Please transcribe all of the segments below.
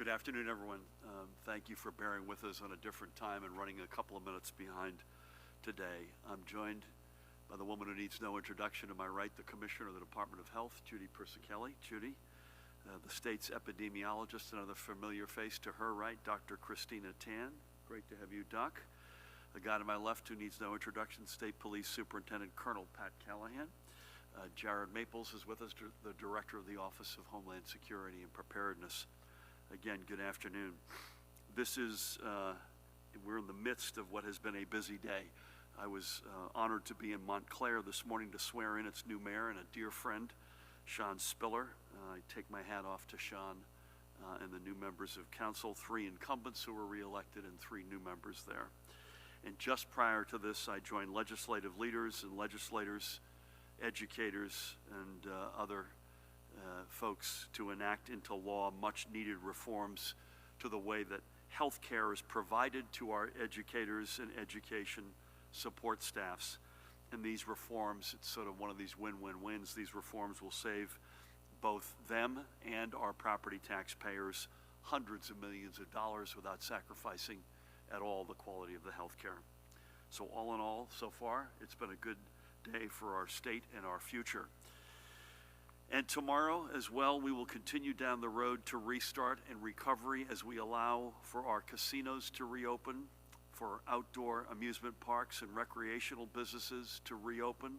Good afternoon, everyone. Thank you for bearing with us on a different time and running a couple of minutes behind today. I'm joined by the woman who needs no introduction. To my right, the Commissioner of the Department of Health, Judy Persicelli. Judy, the state's epidemiologist, another familiar face to her right, Dr. Christina Tan. Great to have you, Doc. The guy to my left who needs no introduction, State Police Superintendent Colonel Pat Callahan. Jared Maples is with us, the Director of the Office of Homeland Security and Preparedness. Again, good afternoon. This is, we're in the midst of what has been a busy day. I was honored to be in Montclair this morning to swear in its new mayor and a dear friend, Sean Spiller. I take my hat off to Sean and the new members of council, 3 incumbents who were reelected and 3 new members there. And just prior to this, I joined legislative leaders and legislators, educators, and other folks to enact into law much needed reforms to the way that health care is provided to our educators and education support staffs. And these reforms, it's sort of one of these win-win-wins. These reforms will save both them and our property taxpayers hundreds of millions of dollars without sacrificing at all the quality of the health care. So all in all, so far, it's been a good day for our state and our future. And tomorrow as well, we will continue down the road to restart and recovery as we allow for our casinos to reopen, for outdoor amusement parks and recreational businesses to reopen,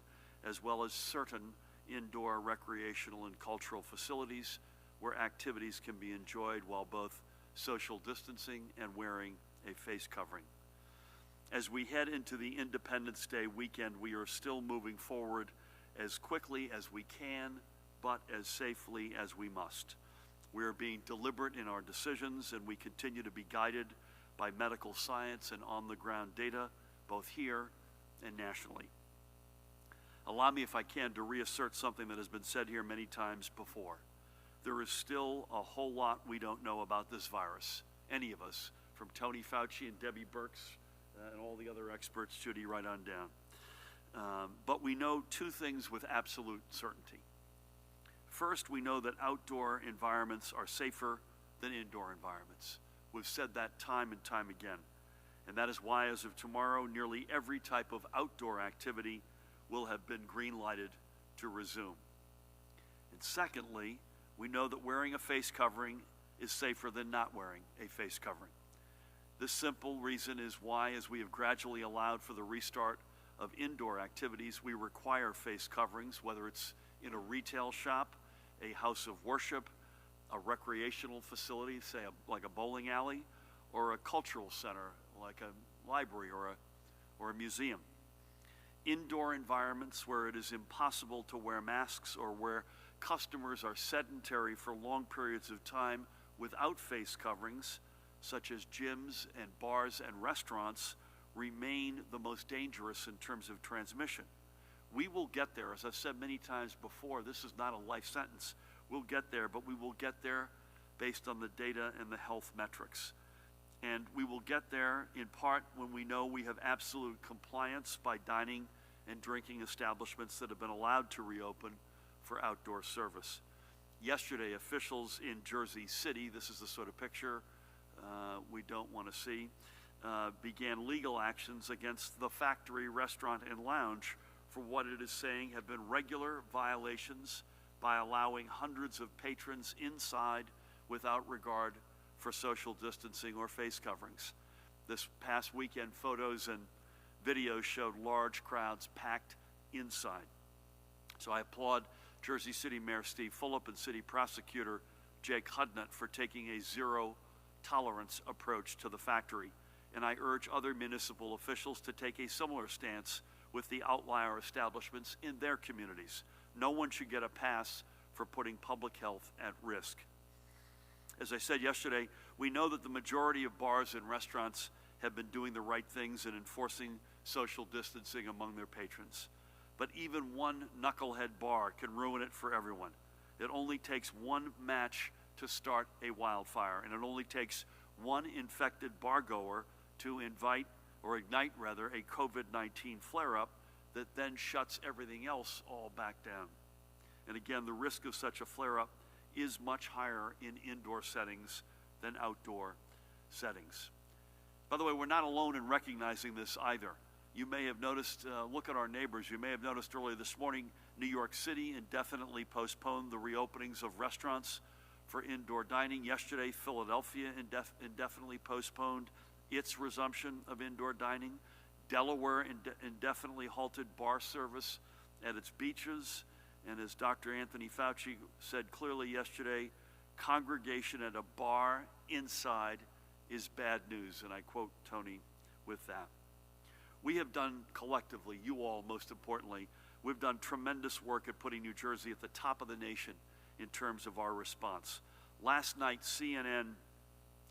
as well as certain indoor recreational and cultural facilities where activities can be enjoyed while both social distancing and wearing a face covering. As we head into the Independence Day weekend, we are still moving forward as quickly as we can, but as safely as we must. We are being deliberate in our decisions, and we continue to be guided by medical science and on-the-ground data, both here and nationally. Allow me, if I can, to reassert something that has been said here many times before. There is still a whole lot we don't know about this virus, any of us, from Tony Fauci and Debbie Birx and all the other experts, Judy, right on down. But we know 2 things with absolute certainty. First, we know that outdoor environments are safer than indoor environments. We've said that time and time again. And that is why, as of tomorrow, nearly every type of outdoor activity will have been green-lighted to resume. And secondly, we know that wearing a face covering is safer than not wearing a face covering. This simple reason is why, as we have gradually allowed for the restart of indoor activities, we require face coverings, whether it's in a retail shop, a house of worship, a recreational facility, say like a bowling alley, or a cultural center like a library or a museum. Indoor environments where it is impossible to wear masks or where customers are sedentary for long periods of time without face coverings, such as gyms and bars and restaurants, remain the most dangerous in terms of transmission. We will get there. As I've said many times before, this is not a life sentence. We'll get there, but we will get there based on the data and the health metrics. And we will get there in part when we know we have absolute compliance by dining and drinking establishments that have been allowed to reopen for outdoor service. Yesterday, officials in Jersey City, this is the sort of picture we don't want to see, began legal actions against the Factory Restaurant and Lounge for what it is saying have been regular violations by allowing hundreds of patrons inside without regard for social distancing or face coverings. This past weekend, photos and videos showed large crowds packed inside. So I applaud Jersey City Mayor Steve Fulop and City Prosecutor Jake Hudnut for taking a zero-tolerance approach to the factory. And I urge other municipal officials to take a similar stance with the outlier establishments in their communities. No one should get a pass for putting public health at risk. As I said yesterday, we know that the majority of bars and restaurants have been doing the right things and enforcing social distancing among their patrons. But even one knucklehead bar can ruin it for everyone. It only takes one match to start a wildfire, and it only takes one infected bar-goer to ignite a COVID-19 flare-up that then shuts everything else all back down. And again, the risk of such a flare-up is much higher in indoor settings than outdoor settings. By the way, we're not alone in recognizing this either. You may have noticed, look at our neighbors, you may have noticed earlier this morning, New York City indefinitely postponed the reopenings of restaurants for indoor dining. Yesterday, Philadelphia indefinitely postponed its resumption of indoor dining. Delaware indefinitely halted bar service at its beaches. And as Dr. Anthony Fauci said clearly yesterday, congregation at a bar inside is bad news. And I quote Tony with that. We have done collectively, you all most importantly, we've done tremendous work at putting New Jersey at the top of the nation in terms of our response. Last night, CNN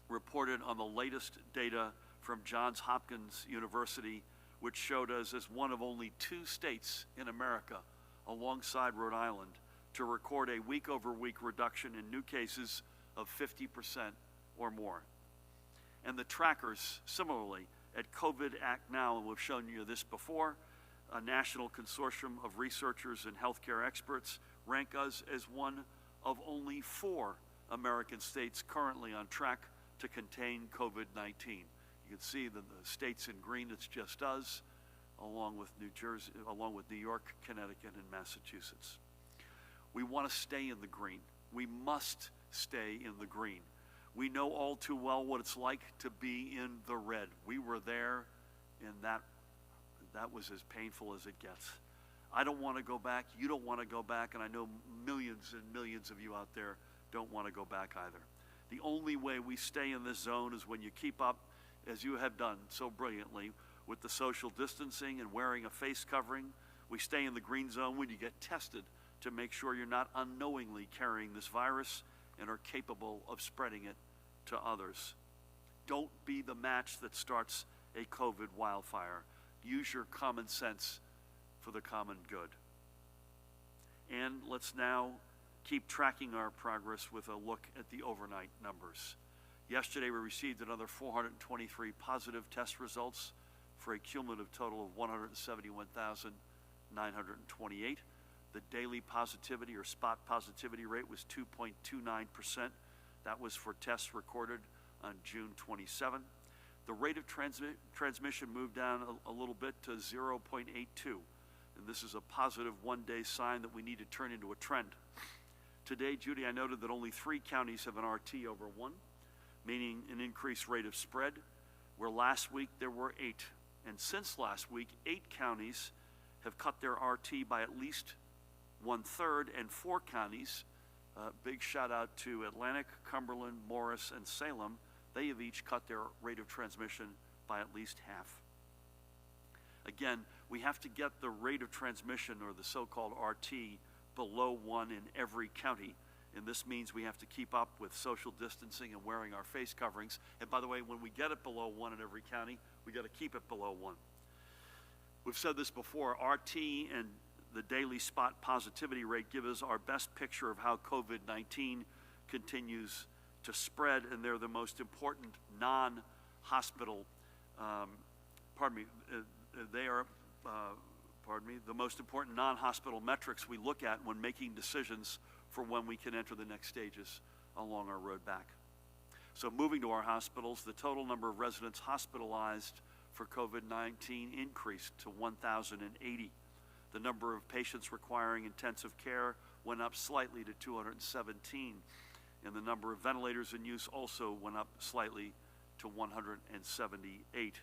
reported on the latest data from Johns Hopkins University, which showed us as one of only 2 states in America, alongside Rhode Island, to record a week-over-week reduction in new cases of 50% or more. And the trackers, similarly, at COVID Act Now, and we've shown you this before, a national consortium of researchers and healthcare experts rank us as one of only 4 American states currently on track to contain COVID-19. You can see that the states in green, it's just us, along with New Jersey, along with New York, Connecticut, and Massachusetts. We want to stay in the green. We must stay in the green. We know all too well what it's like to be in the red. We were there, and that was as painful as it gets. I don't want to go back. You don't want to go back, and I know millions and millions of you out there don't want to go back either. The only way we stay in this zone is when you keep up, as you have done so brilliantly, with the social distancing and wearing a face covering. We stay in the green zone when you get tested to make sure you're not unknowingly carrying this virus and are capable of spreading it to others. Don't be the match that starts a COVID wildfire. Use your common sense for the common good. And let's now keep tracking our progress with a look at the overnight numbers. Yesterday, we received another 423 positive test results for a cumulative total of 171,928. The daily positivity or spot positivity rate was 2.29%. That was for tests recorded on June 27. The rate of transmission moved down a little bit to 0.82. And this is a positive one-day sign that we need to turn into a trend. Today, Judy, I noted that only 3 counties have an RT over 1, meaning an increased rate of spread, where last week there were 8. And since last week, 8 counties have cut their RT by at least 1/3, and 4 counties, big shout out to Atlantic, Cumberland, Morris, and Salem, they have each cut their rate of transmission by at least half. Again, we have to get the rate of transmission, or the so-called RT, below 1 in every county. And this means we have to keep up with social distancing and wearing our face coverings. And by the way, when we get it below 1 in every county, we got to keep it below 1. We've said this before, RT and the daily spot positivity rate give us our best picture of how COVID-19 continues to spread, and they're the most important non-hospital, the most important non-hospital metrics we look at when making decisions for when we can enter the next stages along our road back. So moving to our hospitals, the total number of residents hospitalized for COVID-19 increased to 1,080. The number of patients requiring intensive care went up slightly to 217, and the number of ventilators in use also went up slightly to 178.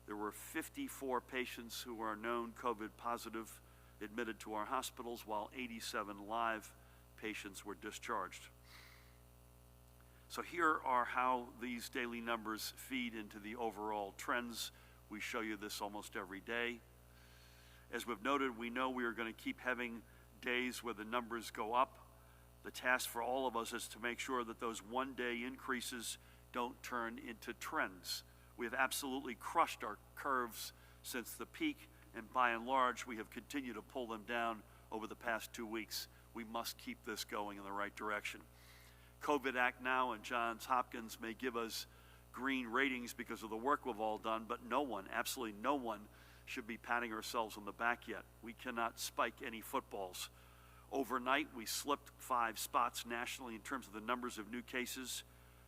There were 54 patients who are known COVID positive admitted to our hospitals, while 87 live patients were discharged. So here are how these daily numbers feed into the overall trends. We show you this almost every day. As we've noted, we know we are going to keep having days where the numbers go up. The task for all of us is to make sure that those one-day increases don't turn into trends. We have absolutely crushed our curves since the peak, and by and large, we have continued to pull them down over the past 2 weeks. We must keep this going in the right direction. COVID Act Now and Johns Hopkins may give us green ratings because of the work we've all done, but no one, absolutely no one, should be patting ourselves on the back yet. We cannot spike any footballs. Overnight, we slipped 5 spots nationally in terms of the numbers of new cases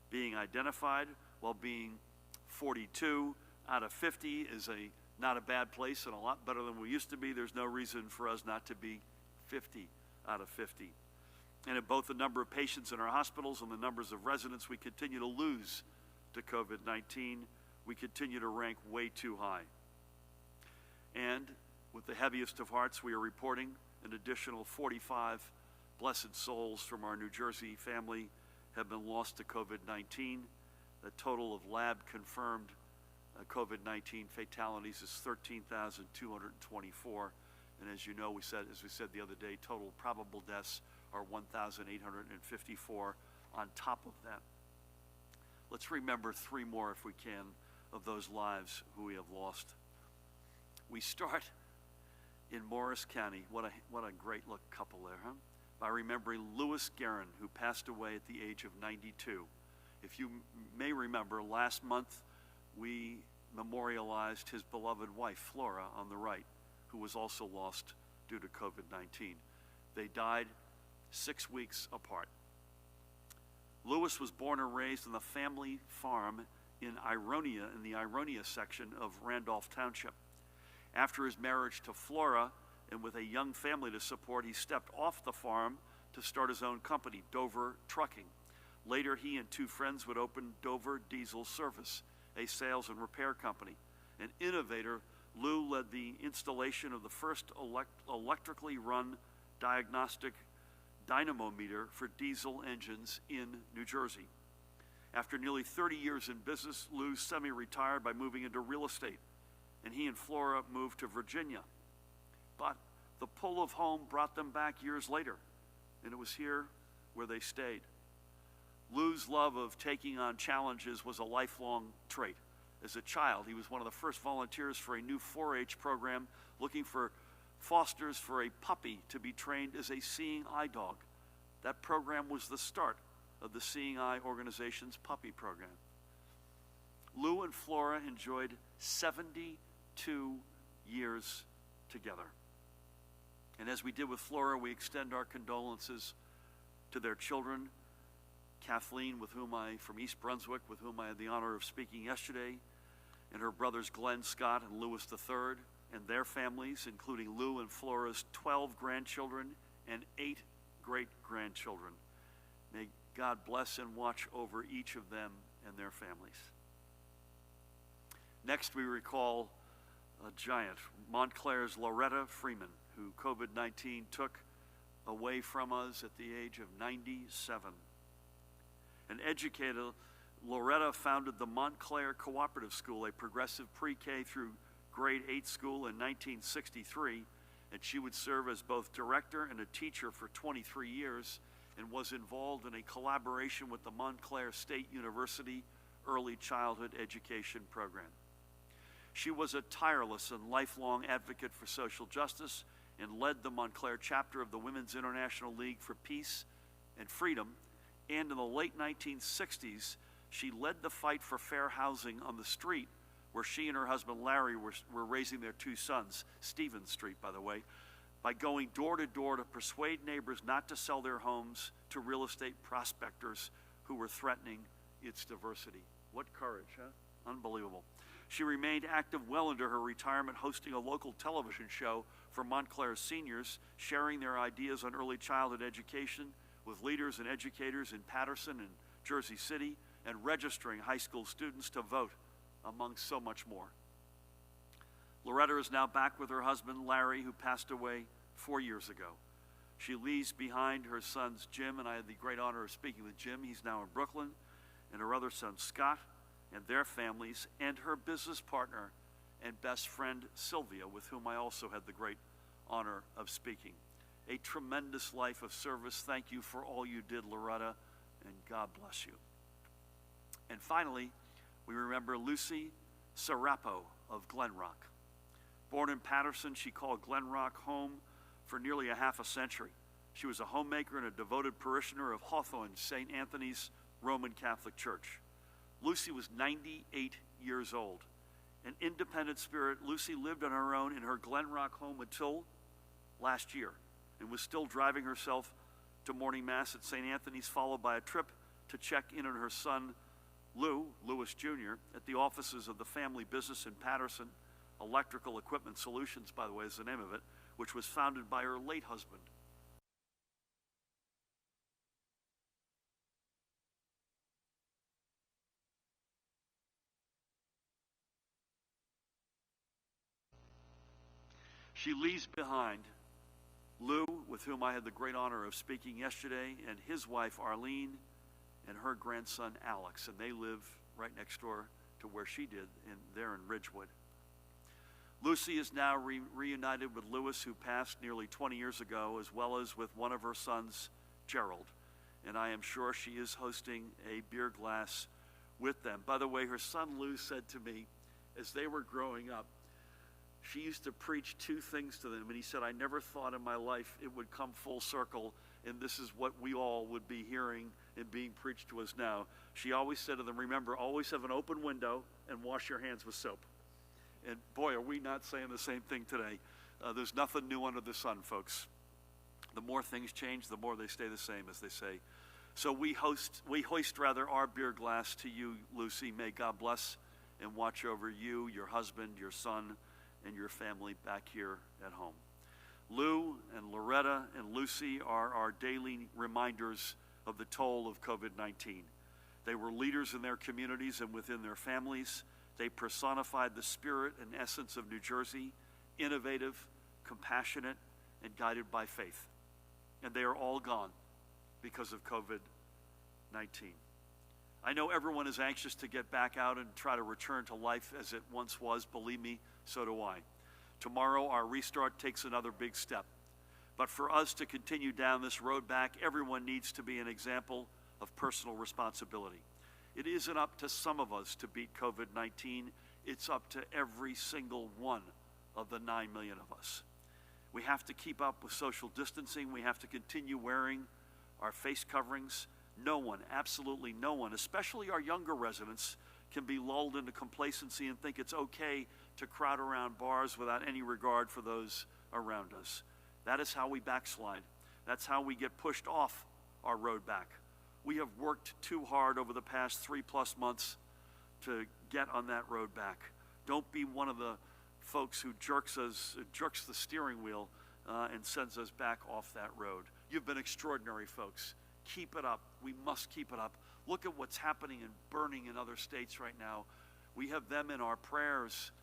being identified, while being 42 out of 50 is not a bad place and a lot better than we used to be. There's no reason for us not to be 50 out of 50. And at both the number of patients in our hospitals and the numbers of residents we continue to lose to COVID-19, we continue to rank way too high. And with the heaviest of hearts, we are reporting an additional 45 blessed souls from our New Jersey family have been lost to COVID-19. The total of lab-confirmed COVID-19 fatalities is 13,224. And as you know, as we said the other day, total probable deaths are 1,854 on top of that. Let's remember 3 more, if we can, of those lives who we have lost. We start in Morris County. What a great look couple there, huh? By remembering Louis Guerin, who passed away at the age of 92. If you may remember, last month we memorialized his beloved wife, Flora, on the right, who was also lost due to COVID-19. They died 6 weeks apart. Louis was born and raised on the family farm in Ironia, in the Ironia section of Randolph Township. After his marriage to Flora, and with a young family to support, he stepped off the farm to start his own company, Dover Trucking. Later, he and 2 friends would open Dover Diesel Service, a sales and repair company. An innovator, Lou led the installation of the first electrically run diagnostic dynamometer for diesel engines in New Jersey. After nearly 30 years in business, Lou semi-retired by moving into real estate, and he and Flora moved to Virginia. But the pull of home brought them back years later, and it was here where they stayed. Lou's love of taking on challenges was a lifelong trait. As a child, he was one of the first volunteers for a new 4-H program looking for fosters for a puppy to be trained as a seeing eye dog. That program was the start of the Seeing Eye organization's puppy program. Lou and Flora enjoyed 72 years together. And as we did with Flora, we extend our condolences to their children, Kathleen, from East Brunswick, with whom I had the honor of speaking yesterday, and her brothers Glenn, Scott, and Louis III, and their families, including Lou and Flora's 12 grandchildren and 8 great-grandchildren. May God bless and watch over each of them and their families. Next, we recall a giant, Montclair's Loretta Freeman, who COVID-19 took away from us at the age of 97. An educator, Loretta founded the Montclair Cooperative School, a progressive pre-K through grade 8 school in 1963, and she would serve as both director and a teacher for 23 years and was involved in a collaboration with the Montclair State University Early Childhood Education Program. She was a tireless and lifelong advocate for social justice and led the Montclair chapter of the Women's International League for Peace and Freedom, and in the late 1960s, she led the fight for fair housing on the street where she and her husband Larry were raising their 2 sons, Stevens Street, by the way, by going door to door to persuade neighbors not to sell their homes to real estate prospectors who were threatening its diversity. What courage, huh? Unbelievable. She remained active well into her retirement, hosting a local television show for Montclair's seniors, sharing their ideas on early childhood education with leaders and educators in Patterson and Jersey City, and registering high school students to vote, among so much more. Loretta is now back with her husband, Larry, who passed away 4 years ago. She leaves behind her sons, Jim, and I had the great honor of speaking with Jim. He's now in Brooklyn, and her other son, Scott, and their families, and her business partner and best friend, Sylvia, with whom I also had the great honor of speaking. A tremendous life of service. Thank you for all you did, Loretta, and God bless you. And finally, we remember Lucy Sarapo of Glen Rock. Born in Patterson, she called Glen Rock home for nearly a half a century. She was a homemaker and a devoted parishioner of Hawthorne St. Anthony's Roman Catholic Church. Lucy was 98 years old. An independent spirit, Lucy lived on her own in her Glen Rock home until last year and was still driving herself to morning mass at St. Anthony's, followed by a trip to check in on her son, Lewis Jr., at the offices of the family business in Patterson. Electrical Equipment Solutions, by the way, is the name of it, which was founded by her late husband. She leaves behind Lou, with whom I had the great honor of speaking yesterday, and his wife, Arlene, and her grandson, Alex, and they live right next door to where she did, there in Ridgewood. Lucy is now reunited with Lewis, who passed nearly 20 years ago, as well as with one of her sons, Gerald. And I am sure she is hosting a beer glass with them. By the way, her son Lou said to me, as they were growing up, she used to preach two things to them. And he said, I never thought in my life it would come full circle, and this is what we all would be hearing and being preached to us now. She always said to them, remember, always have an open window and wash your hands with soap. And boy, are we not saying the same thing today. There's nothing new under the sun, folks. The more things change, the more they stay the same, as they say. So we hoist our beer glass to you, Lucy. May God bless and watch over you, your husband, your son, and your family back here at home. Lou and Loretta and Lucy are our daily reminders of the toll of COVID-19. They were leaders in their communities and within their families. They personified the spirit and essence of New Jersey, innovative, compassionate, and guided by faith. And they are all gone because of COVID-19. I know everyone is anxious to get back out and try to return to life as it once was. Believe me, so do I. Tomorrow, our restart takes another big step. But for us to continue down this road back, everyone needs to be an example of personal responsibility. It isn't up to some of us to beat COVID-19. It's up to every single one of the 9 million of us. We have to keep up with social distancing. We have to continue wearing our face coverings. No one, absolutely no one, especially our younger residents, can be lulled into complacency and think it's okay to crowd around bars without any regard for those around us. That is how we backslide. That's how we get pushed off our road back. We have worked too hard over the past 3+ months to get on that road back. Don't be one of the folks who jerks the steering wheel and sends us back off that road. You've been extraordinary, folks. Keep it up. We must keep it up. Look at what's happening and burning in other states right now. We have them in our prayers.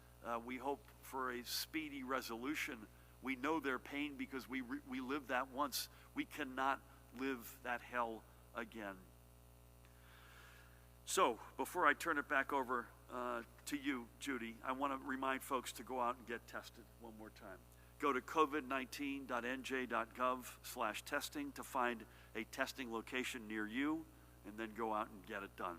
We hope for a speedy resolution. We know their pain because we lived that once. We cannot live that hell again. So, before I turn it back over to you, Judy, I want to remind folks to go out and get tested one more time. Go to covid19.nj.gov/testing to find a testing location near you, and then go out and get it done.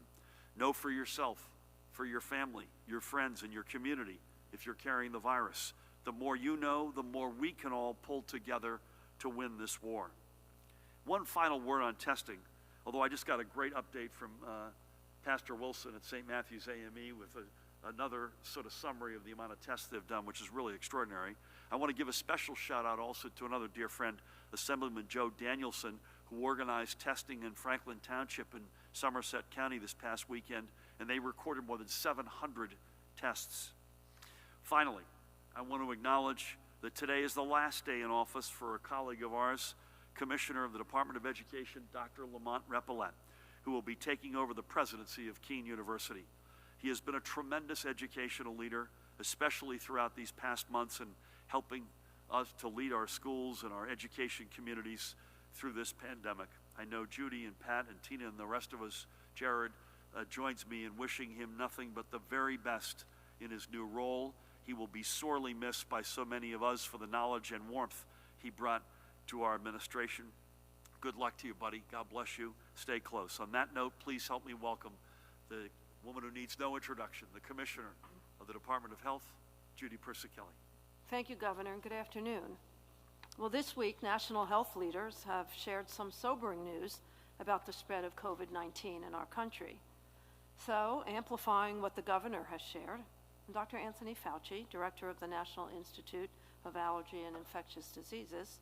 Know for yourself, for your family, your friends, and your community if you're carrying the virus. The more you know, the more we can all pull together to win this war. One final word on testing, although I just got a great update from Pastor Wilson at St. Matthew's AME with another sort of summary of the amount of tests they've done, which is really extraordinary. I want to give a special shout out also to another dear friend, Assemblyman Joe Danielson, who organized testing in Franklin Township in Somerset County this past weekend, and they recorded more than 700 tests. Finally, I want to acknowledge that today is the last day in office for a colleague of ours, Commissioner of the Department of Education, Dr. Lamont Repillette, who will be taking over the presidency of Keene University. He has been a tremendous educational leader, especially throughout these past months, and helping us to lead our schools and our education communities through this pandemic. I know Judy and Pat and Tina and the rest of us, Jared, joins me in wishing him nothing but the very best in his new role. He will be sorely missed by so many of us for the knowledge and warmth he brought to our administration. Good luck to you, buddy. God bless you. Stay close. On that note, please help me welcome the woman who needs no introduction, the Commissioner of the Department of Health, Judy Persicelli. Thank you, Governor, and good afternoon. Well, this week, national health leaders have shared some sobering news about the spread of COVID-19 in our country. So, amplifying what the governor has shared, Dr. Anthony Fauci, director of the National Institute of Allergy and Infectious Diseases,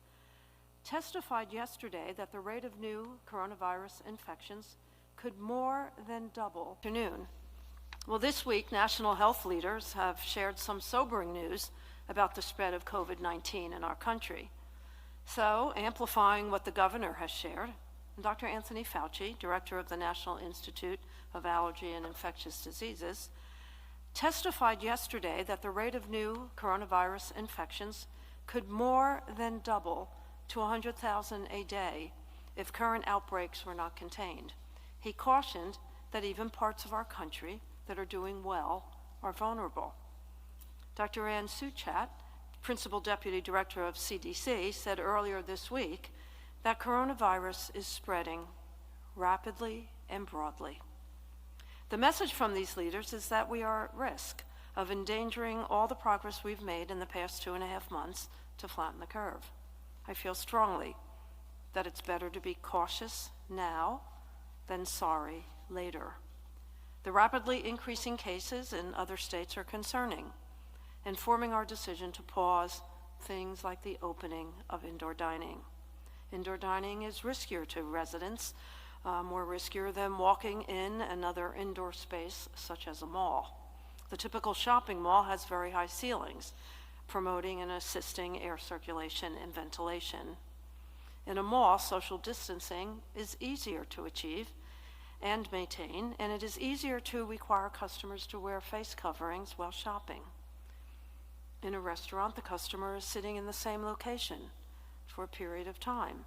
testified yesterday that the rate of new coronavirus infections could more than double. Afternoon. Well, this week, national health leaders have shared some sobering news about the spread of COVID-19 in our country. So, amplifying what the governor has shared, Dr. Anthony Fauci, director of the National Institute of Allergy and Infectious Diseases, testified yesterday that the rate of new coronavirus infections could more than double to 100,000 a day if current outbreaks were not contained. He cautioned that even parts of our country that are doing well are vulnerable. Dr. Ann Suchat, Principal Deputy Director of CDC, said earlier this week that coronavirus is spreading rapidly and broadly. The message from these leaders is that we are at risk of endangering all the progress we've made in the past 2.5 months to flatten the curve. I feel strongly that it's better to be cautious now than sorry later. The rapidly increasing cases in other states are concerning, informing our decision to pause things like the opening of indoor dining. Indoor dining is riskier to residents, more riskier than walking in another indoor space such as a mall. The typical shopping mall has very high ceilings, promoting and assisting air circulation and ventilation. In a mall, social distancing is easier to achieve and maintain, and it is easier to require customers to wear face coverings while shopping. In a restaurant, the customer is sitting in the same location for a period of time,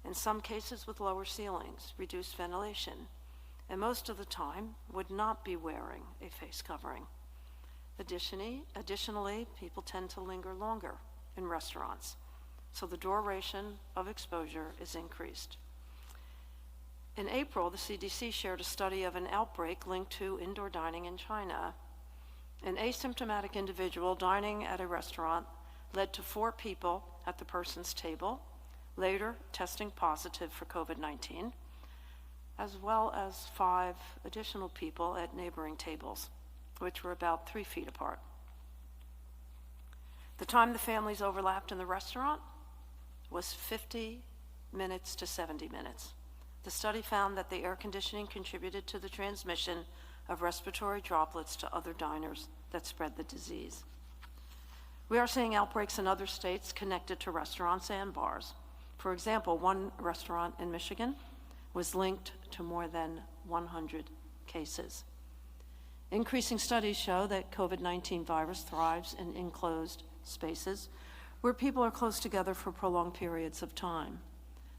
in some cases with lower ceilings, reduced ventilation, and most of the time would not be wearing a face covering. Additionally, people tend to linger longer in restaurants, so the duration of exposure is increased. In April, the CDC shared a study of an outbreak linked to indoor dining in China. An asymptomatic individual dining at a restaurant led to 4 people at the person's table, later testing positive for COVID-19, as well as 5 additional people at neighboring tables, which were about 3 feet apart. The time the families overlapped in the restaurant was 50 minutes to 70 minutes. The study found that the air conditioning contributed to the transmission of respiratory droplets to other diners that spread the disease. We are seeing outbreaks in other states connected to restaurants and bars. For example, one restaurant in Michigan was linked to more than 100 cases. Increasing studies show that COVID-19 virus thrives in enclosed spaces where people are close together for prolonged periods of time.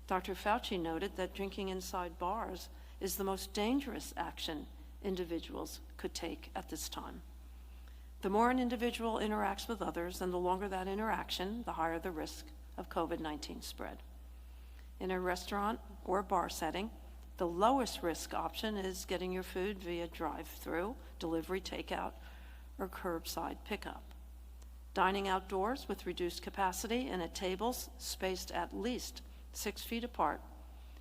Dr. Fauci noted that drinking inside bars is the most dangerous action individuals could take at this time. The more an individual interacts with others and the longer that interaction, the higher the risk of COVID-19 spread. In a restaurant or bar setting, the lowest risk option is getting your food via drive-through, delivery, takeout, or curbside pickup. Dining outdoors with reduced capacity and at tables spaced at least 6 feet apart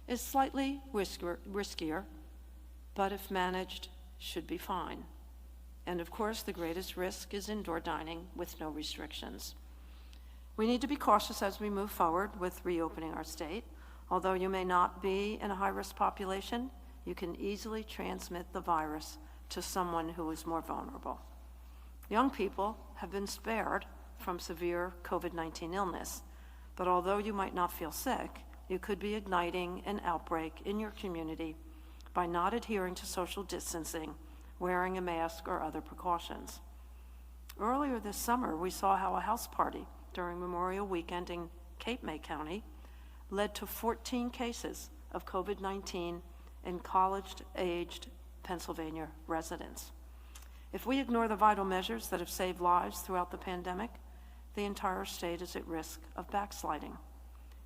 is slightly riskier, but if managed, should be fine. And of course, the greatest risk is indoor dining with no restrictions. We need to be cautious as we move forward with reopening our state. Although you may not be in a high-risk population, you can easily transmit the virus to someone who is more vulnerable. Young people have been spared from severe COVID-19 illness, but although you might not feel sick, you could be igniting an outbreak in your community by not adhering to social distancing, wearing a mask, or other precautions. Earlier this summer, we saw how a house party during Memorial Weekend in Cape May County led to 14 cases of COVID-19 in college-aged Pennsylvania residents. If we ignore the vital measures that have saved lives throughout the pandemic, the entire state is at risk of backsliding.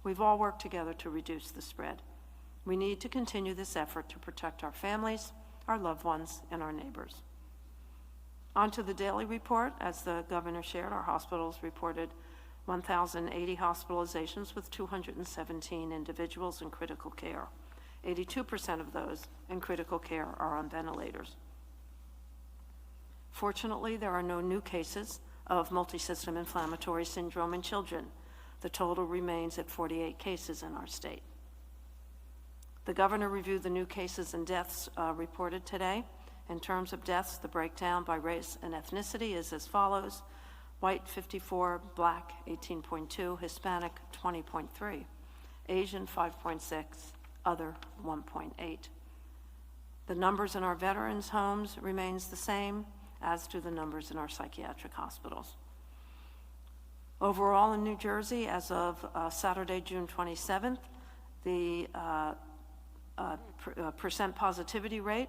We've all worked together to reduce the spread. We need to continue this effort to protect our families, our loved ones, and our neighbors. On to the daily report. As the governor shared, our hospitals reported 1,080 hospitalizations with 217 individuals in critical care. 82% of those in critical care are on ventilators. Fortunately, there are no new cases of multisystem inflammatory syndrome in children. The total remains at 48 cases in our state. The governor reviewed the new cases and deaths reported today. In terms of deaths, the breakdown by race and ethnicity is as follows: white 54, black 18.2, Hispanic 20.3, Asian 5.6, other 1.8. The numbers in our veterans' homes remains the same, as do the numbers in our psychiatric hospitals. Overall in New Jersey, as of Saturday, June 27th, the percent positivity rate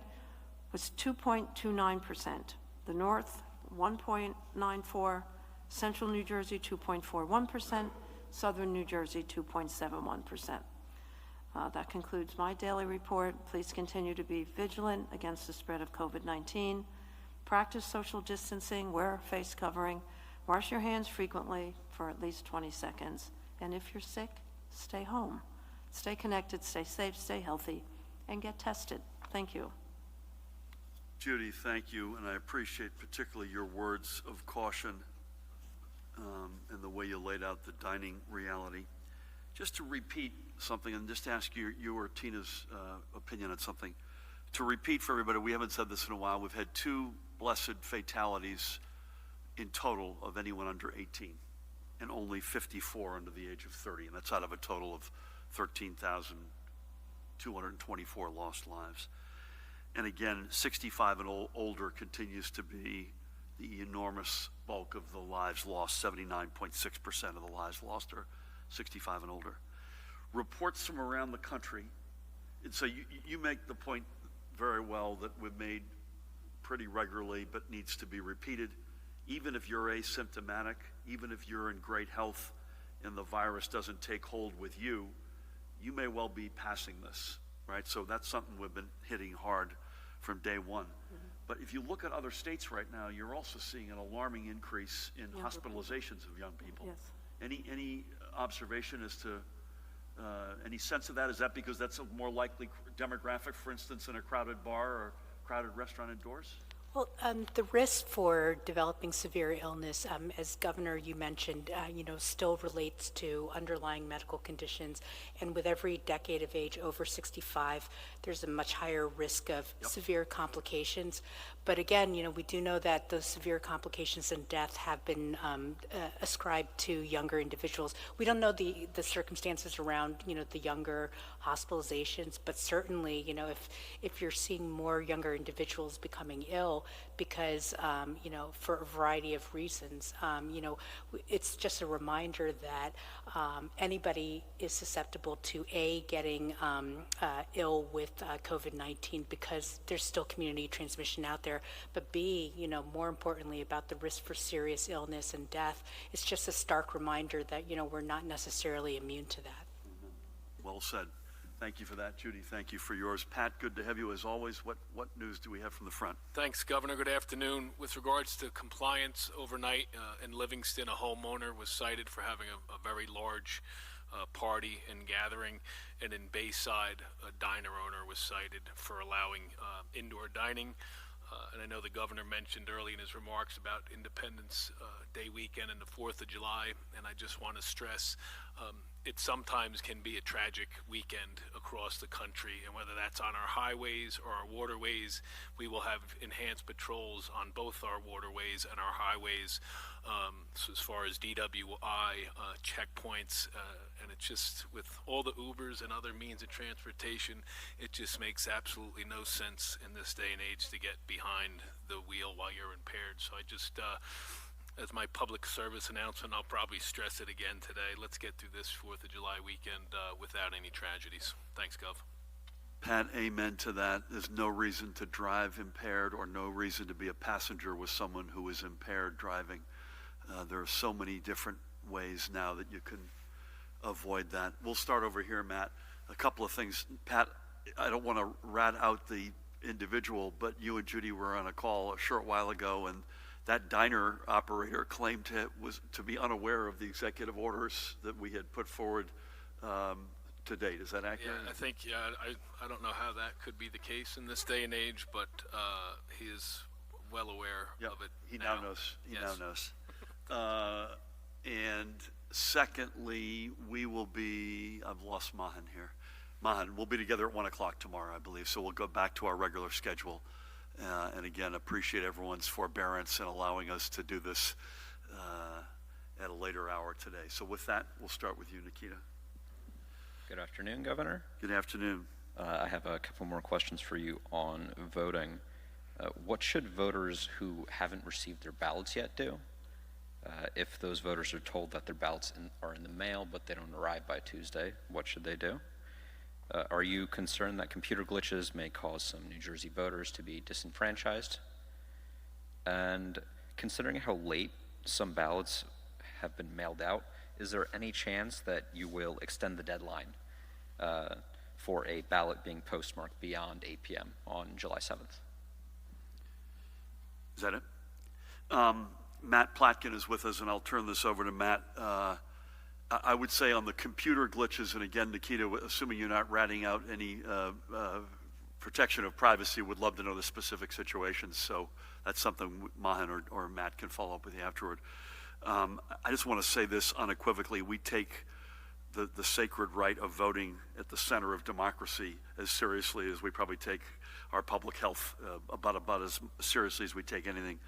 was 2.29%. The North, 1.94%, Central New Jersey, 2.41%, Southern New Jersey, 2.71%. That concludes my daily report. Please continue to be vigilant against the spread of COVID-19. Practice social distancing, wear a face covering, wash your hands frequently for at least 20 seconds. And if you're sick, stay home. Stay connected, stay safe, stay healthy, and get tested. Thank you. Judy, thank you, and I appreciate particularly your words of caution and the way you laid out the dining reality. Just to repeat something and just ask you or Tina's opinion on something. To repeat for everybody, we haven't said this in a while, we've had 2 blessed fatalities in total of anyone under 18 and only 54 under the age of 30, and that's out of a total of 13,224 lost lives. And again, 65 and older continues to be the enormous bulk of the lives lost. 79.6% of the lives lost are 65 and older. Reports from around the country, and so you make the point very well that we've made pretty regularly but needs to be repeated. Even if you're asymptomatic, even if you're in great health and the virus doesn't take hold with you, you may well be passing this, right? So that's something we've been hitting hard from day one. Mm-hmm. But if you look at other states right now, you're also seeing an alarming increase in hospitalizations of young people. Yes. Any observation as to any sense of that? Is that because that's a more likely demographic, for instance, in a crowded bar or crowded restaurant indoors? Well, the risk for developing severe illness, as Governor, you mentioned, still relates to underlying medical conditions. And with every decade of age over 65, there's a much higher risk of severe complications. But again, we do know that those severe complications and death have been ascribed to younger individuals. We don't know the circumstances around, the younger hospitalizations, but certainly, if you're seeing more younger individuals becoming ill because, for a variety of reasons, it's just a reminder that anybody is susceptible to getting ill with COVID-19 because there's still community transmission out there, but B, more importantly about the risk for serious illness and death. It's just a stark reminder that, we're not necessarily immune to that. Well said. Thank you for that, Judy. Thank you for yours. Pat, good to have you as always. What news do we have from the front? Thanks, Governor. Good afternoon. With regards to compliance, overnight in Livingston, a homeowner was cited for having a very large party and gathering, and in Bayside, a diner owner was cited for allowing indoor dining. And I know the governor mentioned early in his remarks about Independence Day weekend and the 4th of July, and I just want to stress it sometimes can be a tragic weekend across the country, and whether that's on our highways or our waterways, we will have enhanced patrols on both our waterways and our highways. So as far as DWI checkpoints, and it's just with all the Ubers and other means of transportation, it just makes absolutely no sense in this day and age to get behind the wheel while you're impaired. So I just, as my public service announcement, I'll probably stress it again today. Let's get through this 4th of July weekend without any tragedies. Thanks, Gov. Pat, amen to that. There's no reason to drive impaired or no reason to be a passenger with someone who is impaired driving. There are so many different ways now that you can avoid that. We'll start over here, Matt. A couple of things. Pat, I don't want to rat out the individual, but you and Judy were on a call a short while ago, and that diner operator claimed to be unaware of the executive orders that we had put forward to date. Is that accurate? Yeah, I think, I don't know how that could be the case in this day and age, but he is well aware of it. He now knows. He now knows. And secondly, we will be, I've lost Mahan here. Mahan, we'll be together at 1 o'clock tomorrow, I believe, so we'll go back to our regular schedule. And again, appreciate everyone's forbearance in allowing us to do this at a later hour today. So with that, we'll start with you, Nikita. Good afternoon, Governor. Good afternoon. I have a couple more questions for you on voting. What should voters who haven't received their ballots yet do? If those voters are told that their ballots are in the mail but they don't arrive by Tuesday, what should they do? Are you concerned that computer glitches may cause some New Jersey voters to be disenfranchised? And considering how late some ballots have been mailed out, is there any chance that you will extend the deadline for a ballot being postmarked beyond 8 p.m. on July 7th? Is that it? Matt Platkin is with us, and I'll turn this over to Matt. I would say on the computer glitches, and again, Nikita, assuming you're not ratting out any protection of privacy, would love to know the specific situations. So that's something Mahan or Matt can follow up with you afterward. I just want to say this unequivocally. We take the sacred right of voting at the center of democracy as seriously as we probably take our public health, about as seriously as we take anything.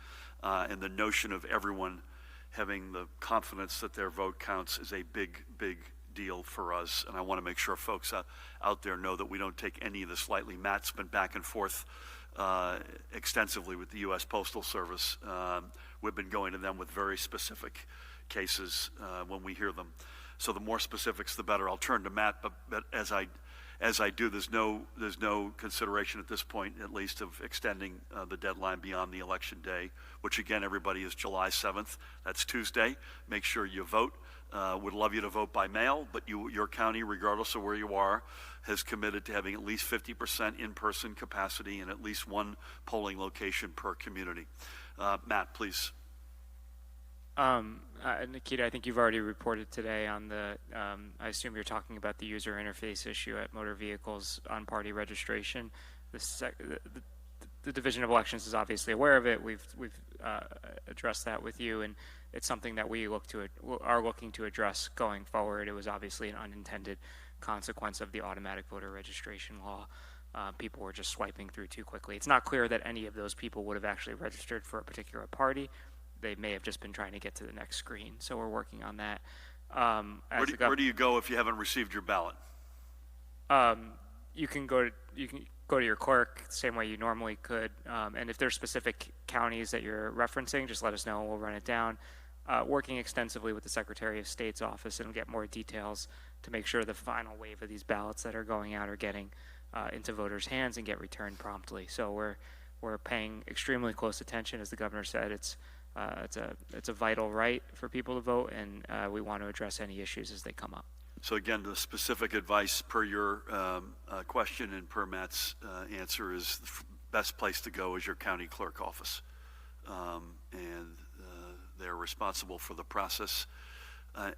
And the notion of everyone having the confidence that their vote counts is a big, big deal for us. And I want to make sure folks out there know that we don't take any of this lightly. Matt's been back and forth extensively with the U.S. Postal Service. We've been going to them with very specific cases when we hear them. So the more specifics, the better. I'll turn to Matt, but as I do, there's no consideration at this point, at least, of extending the deadline beyond the election day, which again, everybody, is July 7th. That's Tuesday. Make sure you vote. Would love you to vote by mail, but your county, regardless of where you are, has committed to having at least 50% in-person capacity and at least one polling location per community. Matt, please. Nikita, I think you've already reported today on the, I assume you're talking about the user interface issue at motor vehicles on party registration. The Division of Elections is obviously aware of it. We've addressed that with you, and it's something that we are looking to address going forward. It was obviously an unintended consequence of the automatic voter registration law. People were just swiping through too quickly. It's not clear that any of those people would have actually registered for a particular party. They may have just been trying to get to the next screen. So we're working on that. Where do you go if you haven't received your ballot? You can go to your clerk the same way you normally could. And if there's specific counties that you're referencing, just let us know and we'll run it down. Working extensively with the Secretary of State's office and get more details to make sure the final wave of these ballots that are going out are getting into voters' hands and get returned promptly. So we're paying extremely close attention. As the governor said, it's a vital right for people to vote, and we want to address any issues as they come up. So again, the specific advice per your question and per Matt's answer is the best place to go is your county clerk office. And they're responsible for the process.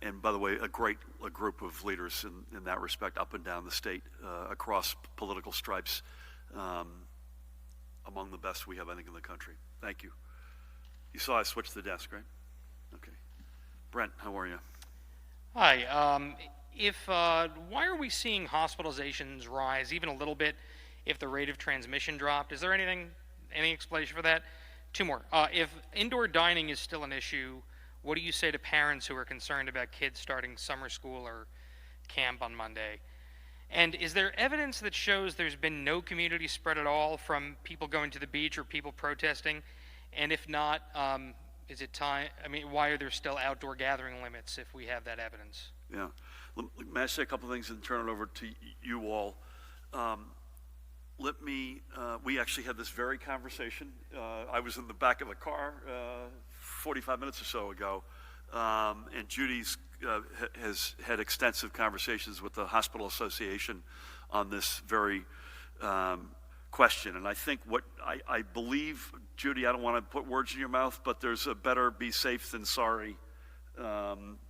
And by the way, a group of leaders in that respect up and down the state, across political stripes, among the best we have, I think, in the country. Thank you. You saw I switched the desk, right? Okay. Brent, how are you? Hi. Why are we seeing hospitalizations rise even a little bit if the rate of transmission dropped? Is there any explanation for that? Two more. If indoor dining is still an issue, what do you say to parents who are concerned about kids starting summer school or camp on Monday? And is there evidence that shows there's been no community spread at all from people going to the beach or people protesting? And if not, is it time? I mean, why are there still outdoor gathering limits if we have that evidence? Yeah. May I say a couple of things and turn it over to you all? We actually had this very conversation. I was in the back of the car 45 minutes or so ago, and Judy's has had extensive conversations with the Hospital Association on this very question. And I think I believe, Judy, I don't want to put words in your mouth, but there's a better be safe than sorry,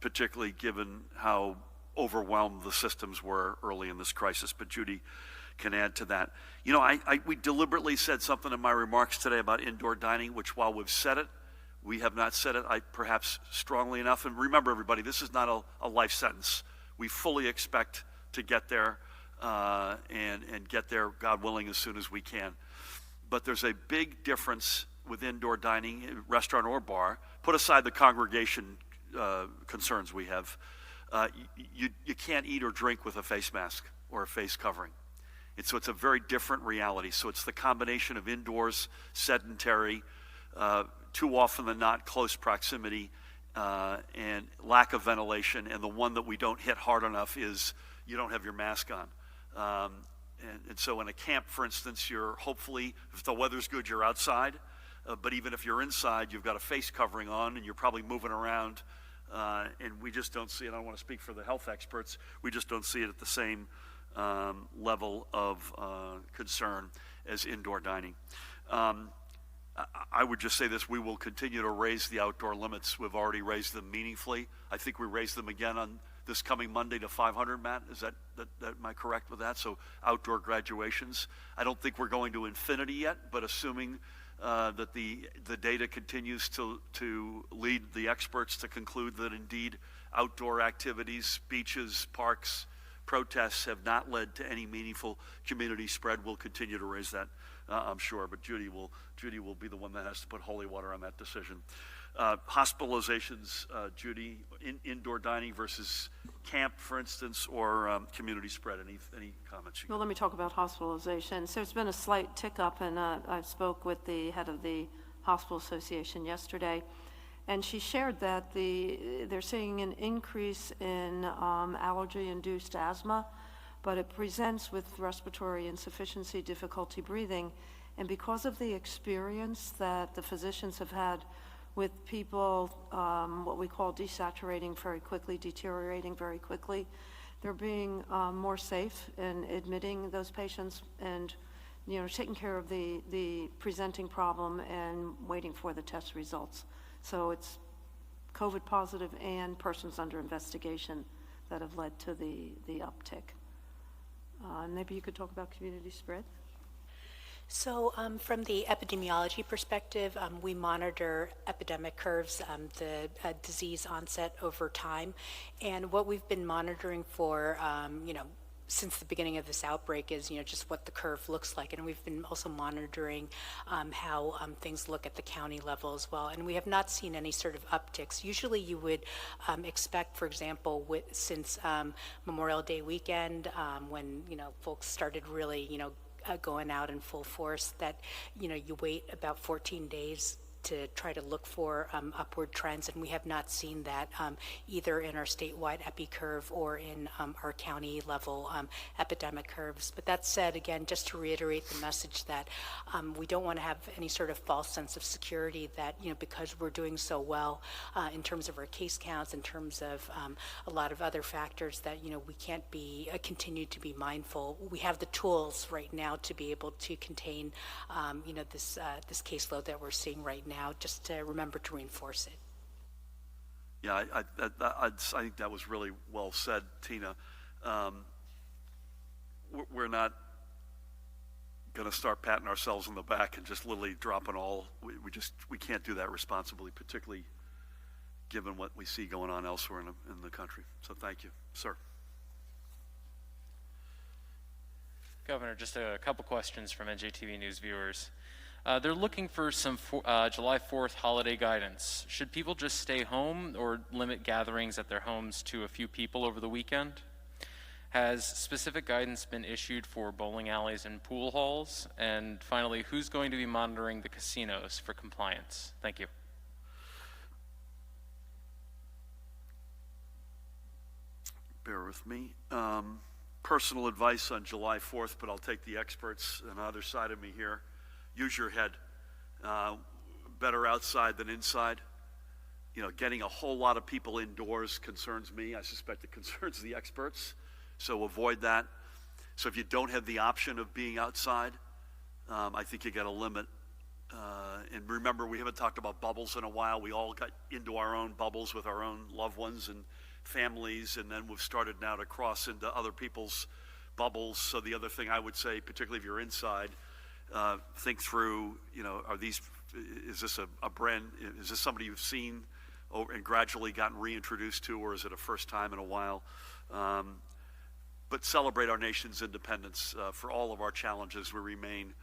particularly given how overwhelmed the systems were early in this crisis. But Judy can add to that. You know, we deliberately said something in my remarks today about indoor dining, which while we've said it, we have not said it perhaps strongly enough. And remember, everybody, this is not a life sentence. We fully expect to get there. and get there, God willing, as soon as we can. But there's a big difference with indoor dining, restaurant or bar. Put aside the congregation concerns we have. You can't eat or drink with a face mask or a face covering. And so it's a very different reality. So it's the combination of indoors, sedentary, too often than not close proximity, and lack of ventilation. And the one that we don't hit hard enough is you don't have your mask on. And so in a camp, for instance, you're hopefully, if the weather's good, you're outside. But even if you're inside, you've got a face covering on and you're probably moving around. And we just don't see it. I don't want to speak for the health experts. We just don't see it at the same level of concern as indoor dining. I would just say this: we will continue to raise the outdoor limits. We've already raised them meaningfully. I think we raised them again on this coming Monday to 500, Matt. Is that am I correct with that? So outdoor graduations. I don't think we're going to infinity yet, but assuming that the data continues to lead the experts to conclude that indeed outdoor activities, beaches, parks, protests have not led to any meaningful community spread, we'll continue to raise that, I'm sure. But Judy will be the one that has to put holy water on that decision. Hospitalizations, Judy, indoor dining versus camp, for instance, or community spread. Any comments? Well, let me talk about hospitalization. So there's been a slight tick up, and I spoke with the head of the Hospital Association yesterday, and she shared that they're seeing an increase in allergy-induced asthma, but it presents with respiratory insufficiency, difficulty breathing, and because of the experience that the physicians have had with people, what we call desaturating very quickly, deteriorating very quickly, they're being more safe in admitting those patients and, taking care of the presenting problem and waiting for the test results. So it's COVID positive and persons under investigation that have led to the uptick. Maybe you could talk about community spread? So from the epidemiology perspective, we monitor epidemic curves, the disease onset over time. And what we've been monitoring for, since the beginning of this outbreak is, just what the curve looks like. And we've been also monitoring how things look at the county level as well. And we have not seen any sort of upticks. Usually you would expect, for example, since Memorial Day weekend, when, folks started really, going out in full force, that you wait about 14 days to try to look for upward trends, and we have not seen that either in our statewide epi curve or in our county level epidemic curves. But that said, again, just to reiterate the message that we don't want to have any sort of false sense of security that because we're doing so well in terms of our case counts, in terms of a lot of other factors, that we can't be continue to be mindful. We have the tools right now to be able to contain this caseload that we're seeing right now. Just to remember to reinforce it. Yeah, I think that was really well said, Tina. We're not going to start patting ourselves on the back and just literally dropping all. We can't do that responsibly, particularly given what we see going on elsewhere in the country. So thank you, sir. Governor, just a couple questions from NJTV News viewers. They're looking for some July 4th holiday guidance. Should people just stay home or limit gatherings at their homes to a few people over the weekend? Has specific guidance been issued for bowling alleys and pool halls? And finally, who's going to be monitoring the casinos for compliance? Thank you. Bear with me. Personal advice on July 4th, but I'll take the experts on the other side of me here. Use your head. Better outside than inside. Getting a whole lot of people indoors concerns me. I suspect it concerns the experts. So avoid that. So if you don't have the option of being outside, I think you got to limit. And remember, we haven't talked about bubbles in a while. We all got into our own bubbles with our own loved ones and families, and then we've started now to cross into other people's bubbles. So the other thing I would say, particularly if you're inside, think through, is this is this somebody you've seen and gradually gotten reintroduced to, or is it a first time in a while? but celebrate our nation's independence. For all of our challenges, we remain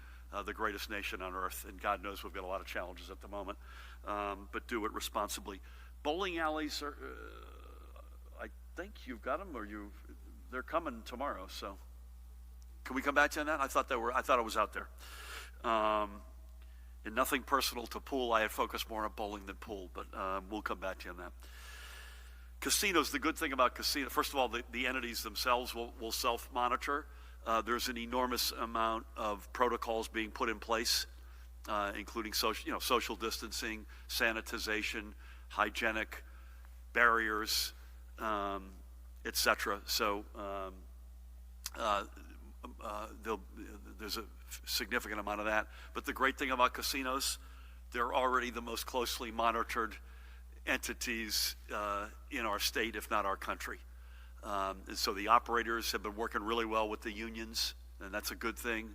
the greatest nation on earth, and God knows we've got a lot of challenges at the moment, but do it responsibly. Bowling alleys are, I think you've got them, or they're coming tomorrow, so. Can we come back to that? I thought it was out there. And nothing personal to pool. I had focused more on bowling than pool, but we'll come back to you on that. Casinos, the good thing about casinos, first of all, the entities themselves will self-monitor. There's an enormous amount of protocols being put in place, including social distancing, sanitization, hygienic barriers, etc. So there's a significant amount of that. But the great thing about casinos, they're already the most closely monitored entities in our state, if not our country. And so the operators have been working really well with the unions, and that's a good thing.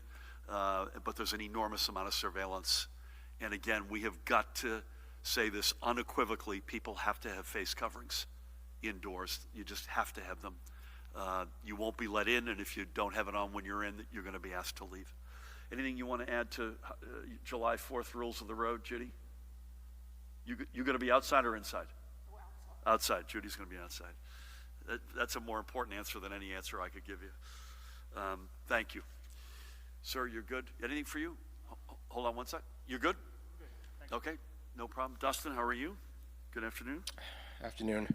But there's an enormous amount of surveillance. And again, we have got to say this unequivocally. People have to have face coverings indoors. You just have to have them. You won't be let in, and if you don't have it on when you're in, you're going to be asked to leave. Anything you want to add to July 4th rules of the road, Judy? You going to be outside or inside? Outside. Judy's going to be outside. That's a more important answer than any answer I could give you. Thank you. Sir, you're good? Anything for you? Hold on one sec. You're good? Okay, no problem. Dustin, how are you? Good afternoon. Afternoon.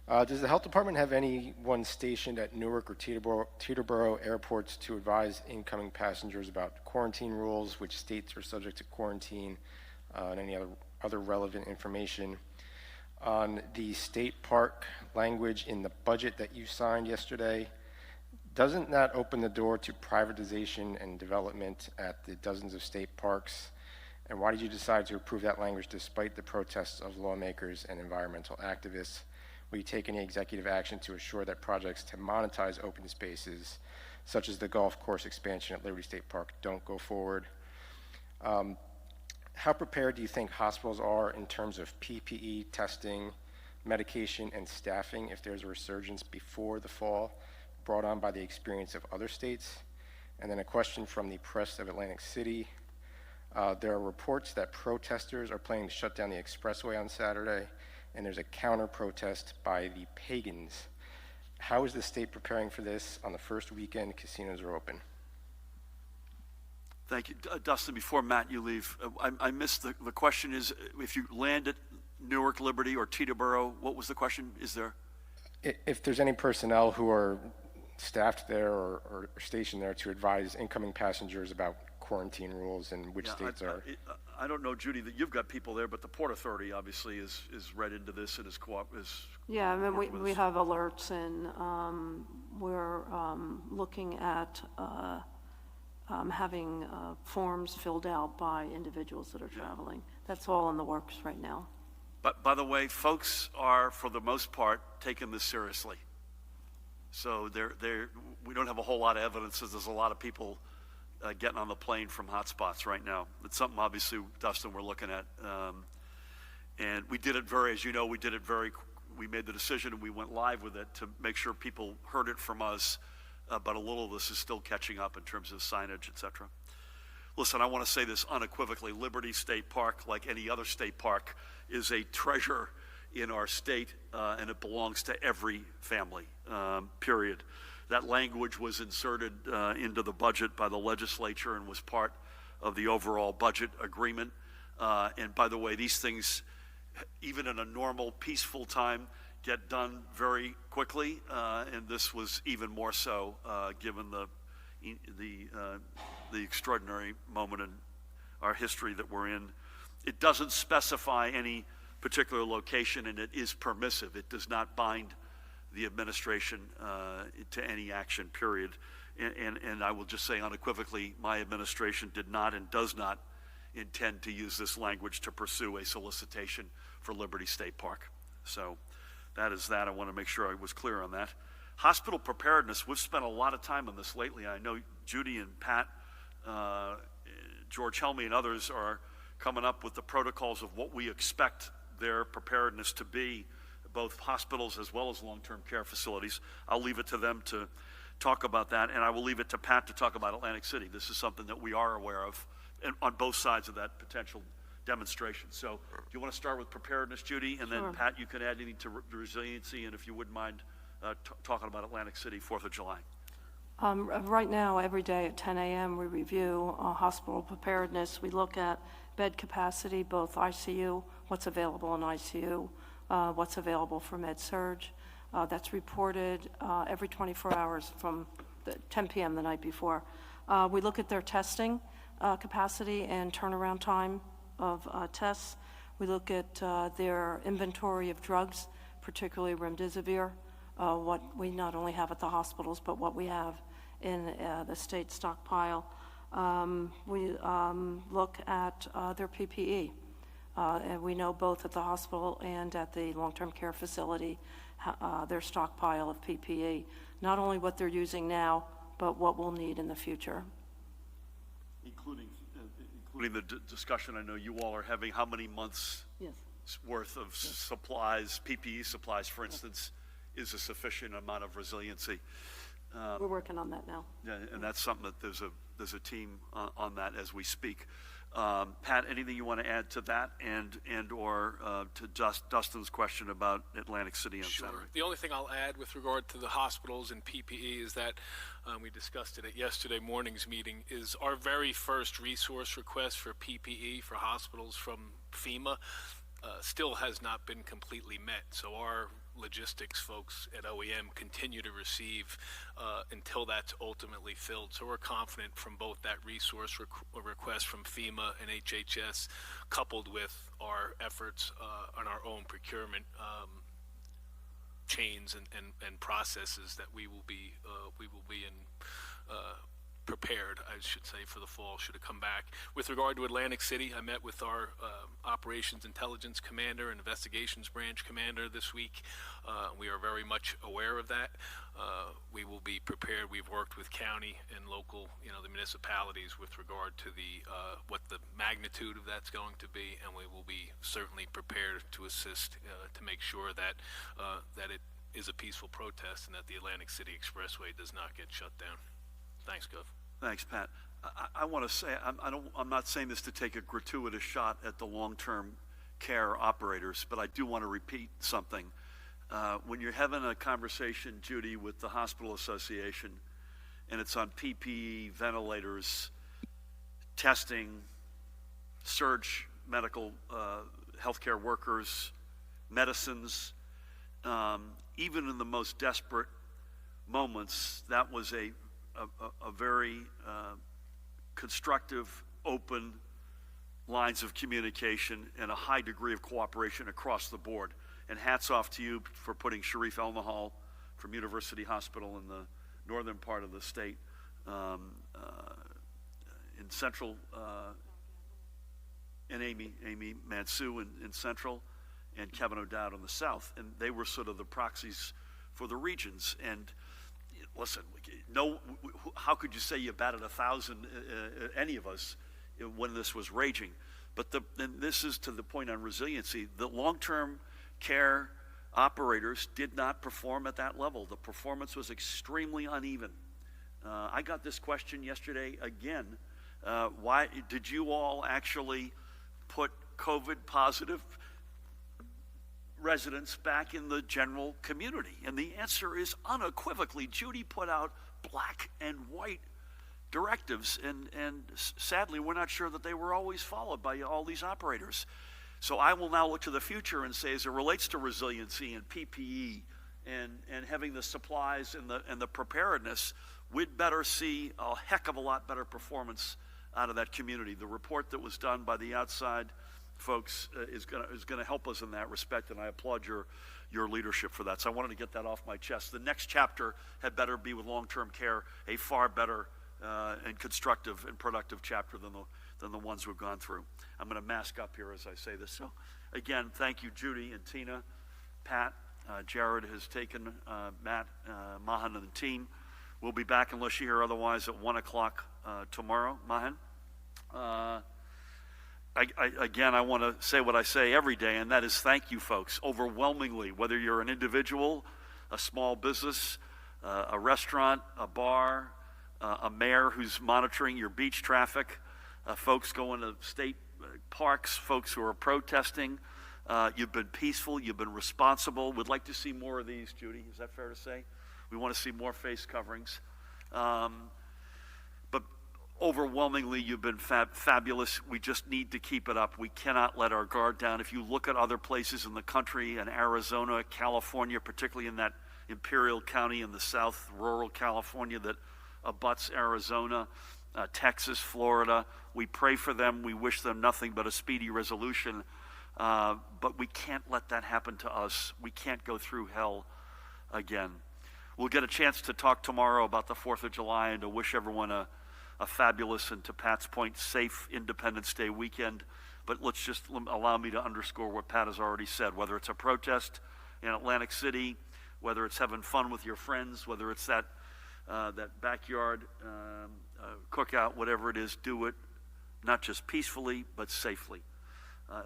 Does the health department have anyone stationed at Newark or Teterboro airports to advise incoming passengers about quarantine rules, which states are subject to quarantine, and any other relevant information? On the state park language in the budget that you signed yesterday, doesn't that open the door to privatization and development at the dozens of state parks? And why did you decide to approve that language despite the protests of lawmakers and environmental activists? Will you take any executive action to assure that projects to monetize open spaces, such as the golf course expansion at Liberty State Park, don't go forward? How prepared do you think hospitals are in terms of PPE, testing, medication, and staffing if there's a resurgence before the fall brought on by the experience of other states? And then a question from the press of Atlantic City. There are reports that protesters are planning to shut down the expressway on Saturday, and there's a counter-protest by the pagans. How is the state preparing for this on the first weekend casinos are open? Thank you. Dustin, before Matt, you leave, I missed the question is, if you land at Newark, Liberty, or Teterboro, what was the question? Is there? If there's any personnel who are staffed there or stationed there to advise incoming passengers about quarantine rules and which states are. I don't know, Judy, that you've got people there, but the Port Authority obviously is read into this and is Yeah, I mean, we have alerts, and we're looking at having forms filled out by individuals that are traveling. That's all in the works right now. But by the way, folks are, for the most part, taking this seriously. So we don't have a whole lot of evidence that there's a lot of people getting on the plane from hotspots right now. It's something, obviously, Dustin, we're looking at. And we did it as you know, we made the decision and we went live with it to make sure people heard it from us. But a little of this is still catching up in terms of signage, et cetera. Listen, I want to say this unequivocally. Liberty State Park, like any other state park, is a treasure in our state, and it belongs to every family, period. That language was inserted into the budget by the legislature and was part of the overall budget agreement. And by the way, these things, even in a normal, peaceful time, get done very quickly, and this was even more so given the extraordinary moment in our history that we're in. It doesn't specify any particular location, and it is permissive. It does not bind the administration to any action, period. And I will just say unequivocally, my administration did not and does not intend to use this language to pursue a solicitation for Liberty State Park. So that is that. I want to make sure I was clear on that. Hospital preparedness, we've spent a lot of time on this lately. I know Judy and Pat, George Helmy and others are coming up with the protocols of what we expect their preparedness to be, both hospitals as well as long-term care facilities. I'll leave it to them to talk about that, and I will leave it to Pat to talk about Atlantic City. This is something that we are aware of on both sides of that potential demonstration. So do you want to start with preparedness, Judy? And then, Sure. Pat, you can add anything to resiliency, and if you wouldn't mind talking about Atlantic City, 4th of July. Right now, every day at 10 a.m., we review hospital preparedness. We look at bed capacity, both ICU, what's available in ICU, what's available for med-surg. That's reported every 24 hours from 10 p.m. the night before. We look at their testing capacity and turnaround time of tests. We look at their inventory of drugs, particularly remdesivir, what we not only have at the hospitals, but what we have in the state stockpile. We look at their PPE. And we know both at the hospital and at the long-term care facility their stockpile of PPE, not only what they're using now, but what we'll need in the future. Including the discussion I know you all are having, how many months Yes. worth of supplies, PPE supplies, for instance, is a sufficient amount of resiliency. We're working on that now. Yeah, and that's something that there's a team on that as we speak. Pat, anything you want to add to that and or to Dustin's question about Atlantic City and Sure. Saturday? The only thing I'll add with regard to the hospitals and PPE is that we discussed it at yesterday morning's meeting, is our very first resource request for PPE for hospitals from FEMA still has not been completely met. So our logistics folks at OEM continue to receive until that's ultimately filled. So we're confident from both that resource request from FEMA and HHS, coupled with our efforts on our own procurement chains and processes, that we will be prepared, I should say, for the fall should it come back. With regard to Atlantic City, I met with our Operations Intelligence Commander and Investigations Branch Commander this week. We are very much aware of that. We will be prepared. We've worked with county and local, the municipalities with regard to what the magnitude of that's going to be, and we will be certainly prepared to assist to make sure that it is a peaceful protest and that the Atlantic City Expressway does not get shut down. Thanks, Gov. Thanks, Pat. I want to say, I'm not saying this to take a gratuitous shot at the long-term care operators, but I do want to repeat something. When you're having a conversation, Judy, with the Hospital Association, and it's on PPE, ventilators, testing, surge medical healthcare workers, medicines, even in the most desperate moments, that was a very constructive, open lines of communication and a high degree of cooperation across the board. And hats off to you for putting Sharif El-Nahal from University Hospital in the northern part of the state in central, and Amy Mansue in central, and Kevin O'Dowd in the south. And they were sort of the proxies for the regions. And listen, how could you say you batted 1,000, any of us, when this was raging? But and this is to the point on resiliency. The long-term care operators did not perform at that level. The performance was extremely uneven. I got this question yesterday again. Why did you all actually put COVID-positive residents back in the general community? And the answer is unequivocally, Judy put out black and white directives, and sadly we're not sure that they were always followed by all these operators. So I will now look to the future and say, as it relates to resiliency and PPE and having the supplies and the preparedness, we'd better see a heck of a lot better performance out of that community. The report that was done by the outside folks is going to help us in that respect, and I applaud your leadership for that. So I wanted to get that off my chest. The next chapter had better be with long-term care, a far better and constructive and productive chapter than the ones we've gone through. I'm going to mask up here as I say this. So again, thank you, Judy and Tina, Pat. Jared has taken Matt, Mahan, and the team. We'll be back, unless you hear otherwise, at 1 o'clock tomorrow. Mahan? Again, I want to say what I say every day, and that is thank you, folks. Overwhelmingly, whether you're an individual, a small business, a restaurant, a bar, a mayor who's monitoring your beach traffic, folks going to state parks, folks who are protesting. You've been peaceful, you've been responsible. We'd like to see more of these, Judy. Is that fair to say? We want to see more face coverings. But overwhelmingly, you've been fabulous. We just need to keep it up. We cannot let our guard down. If you look at other places in the country, in Arizona, California, particularly in that Imperial County in the south, rural California that abuts Arizona, Texas, Florida, we pray for them. We wish them nothing but a speedy resolution. But we can't let that happen to us. We can't go through hell again. We'll get a chance to talk tomorrow about the 4th of July and to wish everyone a fabulous and, to Pat's point, safe Independence Day weekend. But let's just allow me to underscore what Pat has already said. Whether it's a protest in Atlantic City, whether it's having fun with your friends, whether it's that backyard cookout, whatever it is, do it not just peacefully, but safely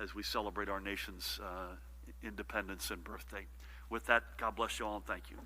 as we celebrate our nation's independence and birthday. With that, God bless you all and thank you.